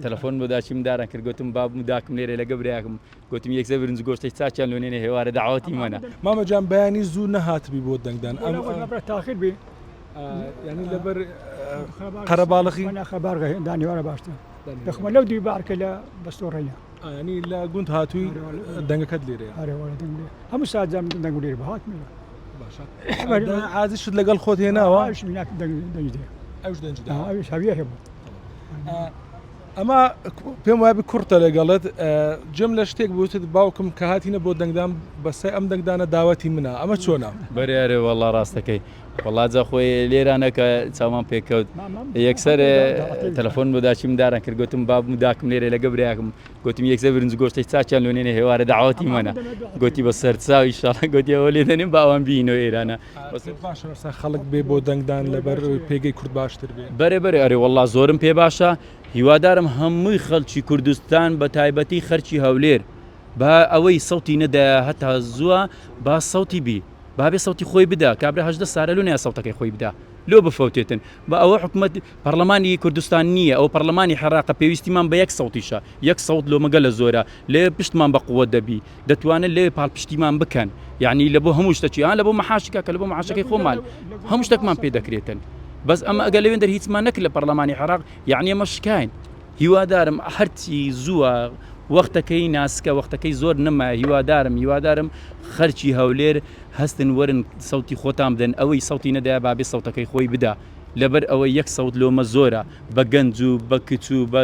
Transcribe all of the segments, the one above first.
تەلەفۆن بۆ داچیم داران کرد گوتم با مداکم لێرە لەگە برایکم گوتم یەکسە برنج گۆشتەی چاچیان لێنێ هێوارە داعوەتی منە. مامەجان بەیانی زوو نەهاتبی بۆ دەنگدان تاخیر بی ینی لەبەر قەرەباڵغی خەبار دانیوارە باشتر دەخمە لەو دوی بارکە لە بەستۆڕەیە ینی لە گوند هاتووی دەنگەکەت لێرەیە هەموو ساجام دەنگ لێر بەهات باشە عازی شت لەگەڵ خۆت هێناوە ئەوش دەنجدا ئەوش هەویە هەبوو ئەمە پێم وایە کوڕتە لەگەڵت جەم لە شتێک بوتت باوکم کە هاتینە بۆ دەنگدان بەسەی ئەم دەنگدانە داوەتی منە ئەمە چۆنە بەرێ وەڵا ڕاستەکەی وڵاجە خۆی لێرانە کە چاوان پێکەوت یەکسەر تەلەفۆن بۆ داچیم داران کرد گوتم با مداکم لێرە لەگە برایکم گوتم یەکسە برنج گۆشتەی چاچیان لێنێ هێوارە داعوەتی منە گوتی بە سەرچاوی ئینشاڵڵا گوتی ئەوە لێ دەنێم باوان بینەوە ئێرانە باشە خەڵک بێ بۆ دەنگدان لەبەر پێگەی کورد باشتر بێ بەرێ ئەرێ وەڵا زۆرم پێ باشە هیوادارم هەمووی خەڵکی کوردستان بە تایبەتی خەرکی هەولێر با ئەوەی سەوتی نەدایە هەتا زووە با سەوتی بی بابێ سەوتی خۆی بدا کابرا هەژدە سارە لۆنیا سەوتەکەی خۆی بدا لۆ بفەوتێتن بە ئەوە حکومەت پەرلەمانی کوردستان نییە ئەو پەرلەمانی حێراقە پێویستیمان بە یەک سەوتیشە یەک سەوت لۆمەگە لە زۆرە لێ پشتمان بە قووەت دەبی دەتوانن لێ پاڵپشتیمان بکەن یعنی لە بۆ هەموو شتێکی لە بۆ مەحاشکە کە لە بۆ مەحاشەکەی خۆمان هەموو شتێکمان پێ دەکرێتن بەس ئەمە ئەگە لەوێن دەر هیچمان نەکرد لە پەرلەمانی عێراق یعنی ئەمە شکاین هیوادارم هەرچی زووە وەختەکەی ناسکە وەختەکەی زۆر نەما هیوادارم خەرکی هەولێر هەستن وەرن سەوتی خۆتان بدەن ئەوەی سەوتی نەدایە بابێ سەوتەکەی خۆی بدا لەبەر ئەوەی یەک سەوت لۆمە زۆرە بە گەنج و بە کچ و بە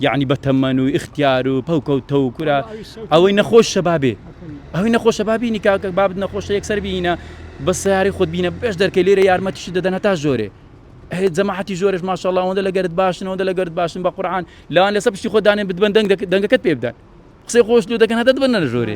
یعنی بە تەمەن و ئیختیار و پەوکەوتە و کورە ئەوەی نەخۆشە بابێ ئەوەی نەخۆشە بابینی کاکە بابت نەخۆشە یەکسەر بینە بە سیارەی خۆت بینە بێش دەرکەی لێرە یارمەتیشی دەدەن هەتا زۆرێ جەماعەتی زۆرش ماشەڵڵا ئەوەندە لەگەرت باشن ئەوەندە لەگەرت باشن بە قورعان لاوان لەسەر پشتی خۆ دانێن بدبن دەنگەکەت پێ بدەن قسەی خۆش لێ دەکەن هەتا دبنە لە ژۆرێ